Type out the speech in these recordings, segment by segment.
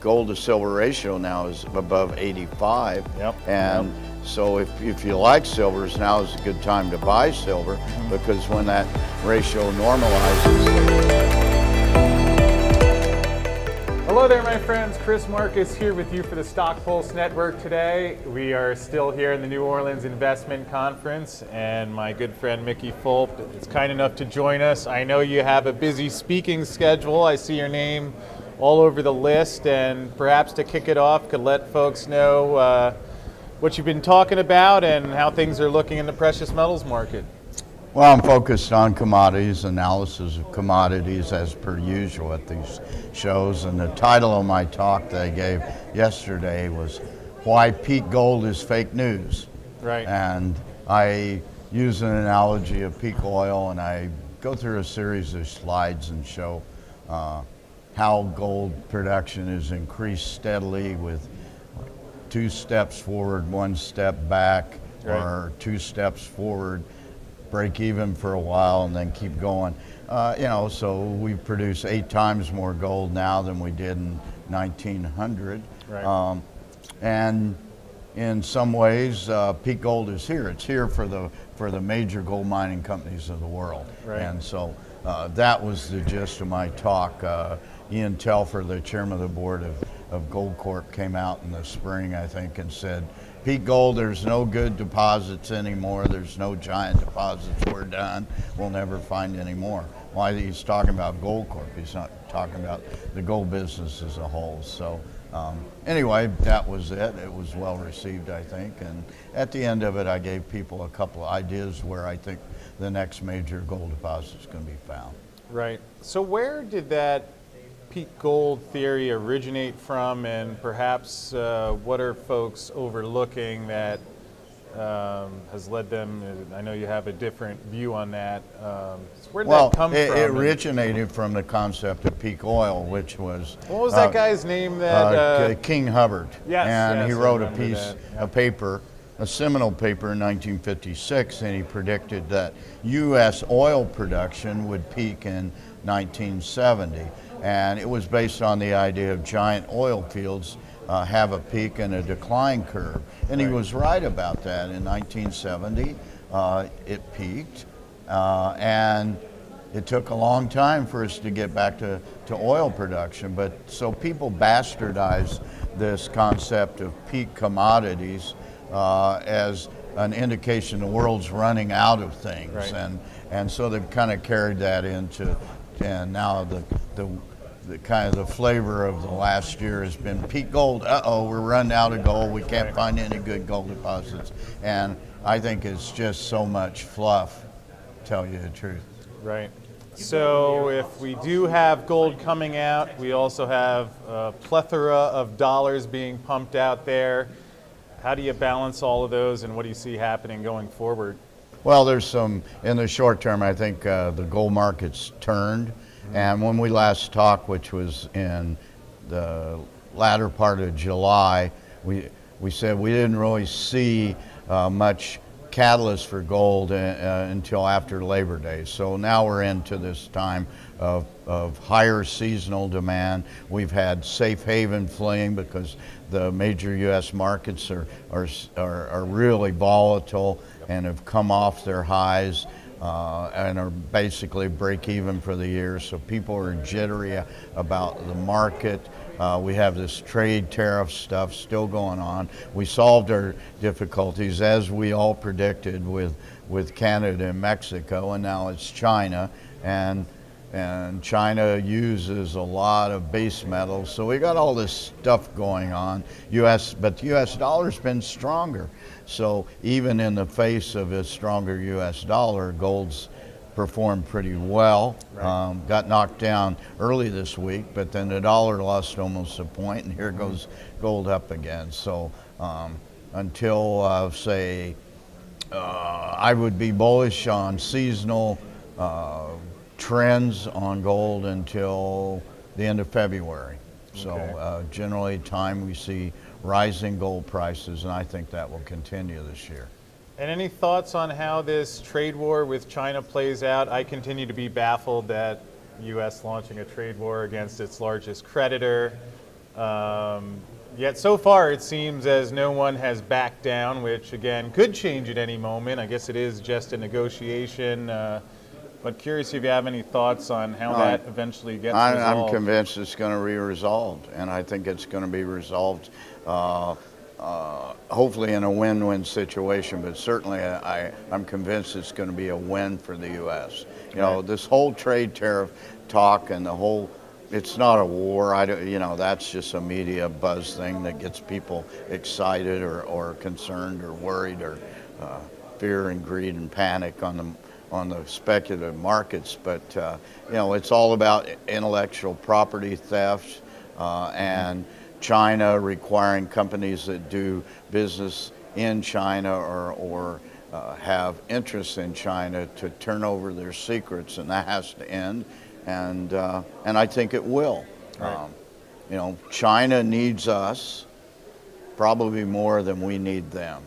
gold to silver ratio now is above 85. Yep. And so if you like silvers, now is a good time to buy silver, because when that ratio normalizes. Hello there, my friends. Chris Marcus here with you for the StockPulse Network today. We are still here in the New Orleans Investment Conference, and my good friend Mickey Fulp is kind enough to join us. I know you have a busy speaking schedule. I see your name all over the list, and perhaps to kick it off, could let folks know what you've been talking about and how things are looking in the precious metals market. Well, I'm focused on commodities, analysis of commodities as per usual at these shows. And the title of my talk that I gave yesterday was Why Peak Gold is Fake News. Right. And I use an analogy of peak oil, and I go through a series of slides and show how gold production is increased steadily with 2 steps forward, 1 step back, right, or 2 steps forward, break even for a while, and then keep going. So we produce 8 times more gold now than we did in 1900. Right. And in some ways, peak gold is here. It's here for the major gold mining companies of the world. Right. And so that was the gist of my talk. Ian Telfer, the chairman of the board of Goldcorp, came out in the spring, I think, and said, Peak Gold, there's no good deposits anymore. There's no giant deposits. We're done. We'll never find any more. Why? He's talking about Goldcorp. He's not talking about the gold business as a whole. So anyway, that was it. It was well received, I think. And at the end of it, I gave people a couple of ideas where I think the next major gold deposit is going to be found. Right. So where did that Peak Gold Theory originate from, and perhaps what are folks overlooking that has led them? I know you have a different view on that. Where did that come from? It originated from the concept of peak oil, which was... What was that guy's name? That King Hubbard. Yes, and yes, he wrote a paper, a seminal paper in 1956, and he predicted that U.S. oil production would peak in 1970. And it was based on the idea of giant oil fields have a peak and a decline curve. And he was right about that. In 1970, it peaked, and it took a long time for us to get back to oil production. But so people bastardized this concept of peak commodities as an indication the world's running out of things. Right. And so they've kind of carried that into, and now the kind of the flavor of the last year has been peak gold. We're running out of gold. We can't find any good gold deposits. And I think it's just so much fluff, to tell you the truth. Right. So if we do have gold coming out, we also have a plethora of dollars being pumped out there. How do you balance all of those, and what do you see happening going forward? Well, there's some, in the short term, I think the gold market's turned. And when we last talked, which was in the latter part of July, we said we didn't really see much catalyst for gold until after Labor Day. So now we're into this time of higher seasonal demand. We've had safe haven fleeing because the major U.S. markets are really volatile and have come off their highs. And are basically break even for the year. So people are jittery about the market. We have this trade tariff stuff still going on. We solved our difficulties, as we all predicted, with Canada and Mexico, and now it's China. And China uses a lot of base metals. So we got all this stuff going on. But the U.S. dollar's been stronger. So even in the face of a stronger U.S. dollar, gold's performed pretty well. Right. Got knocked down early this week, but then the dollar lost almost a point, and here goes gold up again. So until, say, I would be bullish on seasonal trends on gold until the end of February. So generally time we see rising gold prices, and I think that will continue this year. And any thoughts on how this trade war with China plays out? I continue to be baffled that U.S. launching a trade war against its largest creditor. Yet so far it seems as no one has backed down, which again could change at any moment. I guess it is just a negotiation, but curious if you have any thoughts on how that eventually gets resolved. I'm convinced it's going to be resolved, and I think it's going to be resolved hopefully in a win-win situation, but certainly I'm convinced it's going to be a win for the U.S. You know, this whole trade tariff talk and the whole, it's not a war. That's just a media buzz thing that gets people excited or concerned or worried or fear and greed and panic on the speculative markets. But it's all about intellectual property theft and China requiring companies that do business in China or have interest in China to turn over their secrets, and that has to end. And I think it will. Right. China needs us probably more than we need them.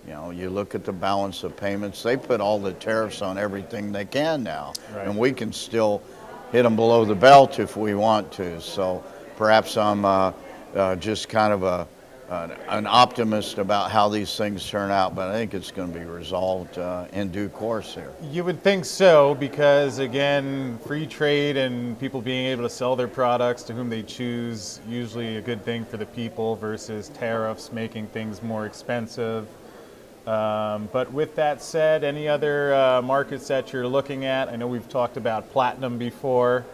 You look at the balance of payments, they put all the tariffs on everything they can now, right, and we can still hit them below the belt if we want to. So perhaps I'm just kind of an optimist about how these things turn out, but I think it's going to be resolved in due course here. You would think so, because again, free trade and people being able to sell their products to whom they choose, usually a good thing for the people, versus tariffs making things more expensive. But with that said, any other markets that you're looking at? I know we've talked about platinum before.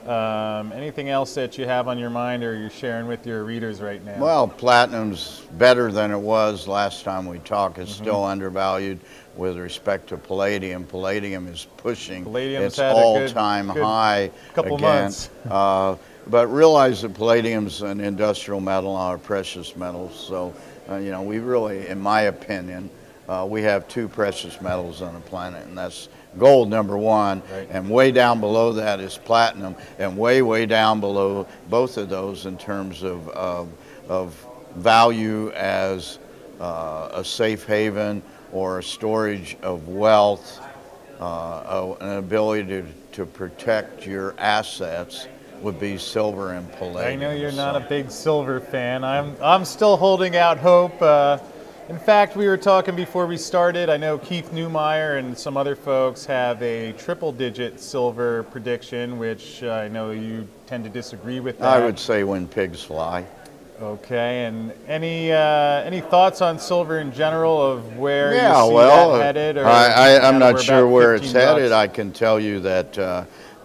Anything else that you have on your mind or you're sharing with your readers right now? Well, platinum's better than it was last time we talked. It's still undervalued with respect to palladium. Palladium is pushing its all-time high couple again. Months. But realize that palladium's an industrial metal, not a precious metal. So, we really, in my opinion, we have two precious metals on the planet, and that's gold, number one, right, and way down below that is platinum, and way down below both of those in terms of value as a safe haven or a storage of wealth, an ability to protect your assets would be silver and palladium. I know you're not a big silver fan. I'm still holding out hope. In fact, we were talking before we started. I know Keith Neumeyer and some other folks have a triple-digit silver prediction, which I know you tend to disagree with that. I would say when pigs fly. Okay, and any thoughts on silver in general of where you see that headed? Or I'm not sure where it's headed. I can tell you that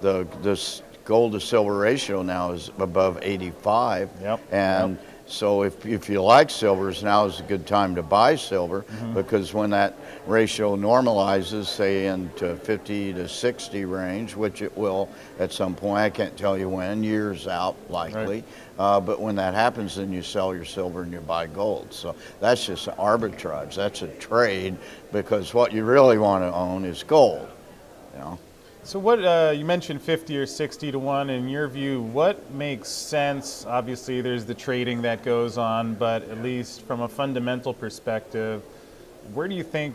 the gold to silver ratio now is above 85. Yep. And so if you like silvers, now is a good time to buy silver, because when that ratio normalizes, say into 50 to 60 range, which it will at some point, I can't tell you when, years out likely, right, but when that happens, then you sell your silver and you buy gold. So that's just arbitrage. That's a trade, because what you really want to own is gold. So what, you mentioned 50 or 60 to 1. In your view, what makes sense? Obviously, there's the trading that goes on, but at least from a fundamental perspective, where do you think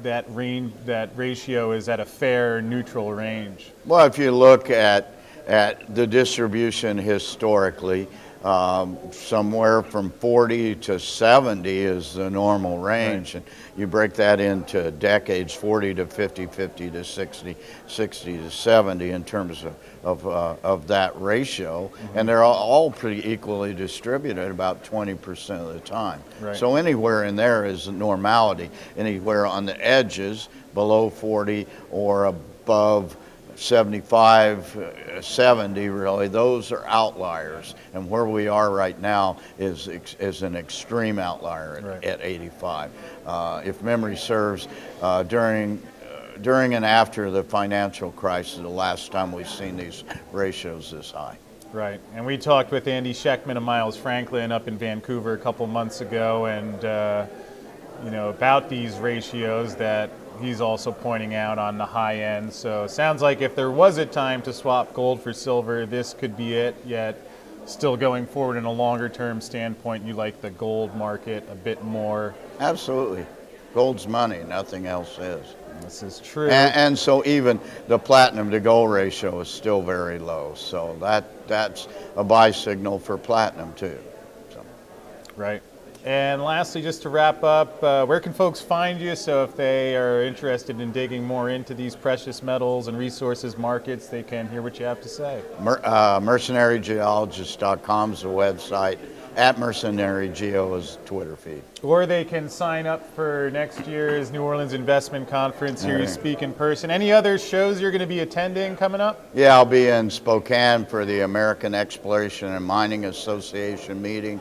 that ratio is at a fair, neutral range? Well, if you look at the distribution historically, somewhere from 40 to 70 is the normal range, right, and you break that into decades, 40 to 50, 50 to 60, 60 to 70 in terms of that ratio, and they're all pretty equally distributed about 20% of the time. Right. So anywhere in there is normality. Anywhere on the edges, below 40 or above 75, 70 really, those are outliers, and where we are right now is an extreme outlier at 85. If memory serves, during and after the financial crisis, the last time we've seen these ratios this high. Right, and we talked with Andy Schechtman and Miles Franklin up in Vancouver a couple months ago, and about these ratios that he's also pointing out on the high end. So it sounds like if there was a time to swap gold for silver, this could be it, yet still going forward in a longer term standpoint, you like the gold market a bit more. Absolutely. Gold's money, nothing else is. This is true. And so even the platinum to gold ratio is still very low. So that's a buy signal for platinum too. So. Right. And lastly, just to wrap up, where can folks find you? So if they are interested in digging more into these precious metals and resources markets, they can hear what you have to say. MercenaryGeologist.com is the website. @Mercenary Geo is Twitter feed. Or they can sign up for next year's New Orleans Investment Conference. Here you speak in person. Any other shows you're going to be attending coming up? Yeah, I'll be in Spokane for the American Exploration and Mining Association meeting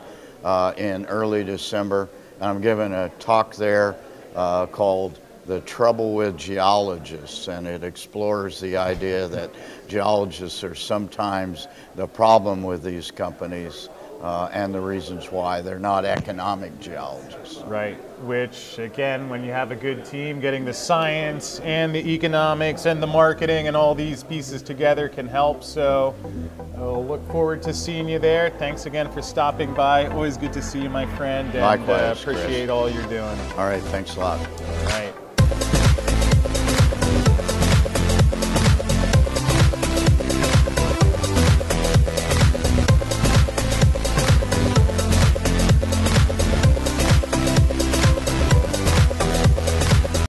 in early December. And I'm giving a talk there called The Trouble with Geologists, and it explores the idea that geologists are sometimes the problem with these companies and the reasons why they're not economic geologists. Right, which again, when you have a good team, getting the science and the economics and the marketing and all these pieces together can help. So I'll look forward to seeing you there. Thanks again for stopping by. Always good to see you, my friend. And Likewise, appreciate Chris. all you're doing. All right, thanks a lot. All right.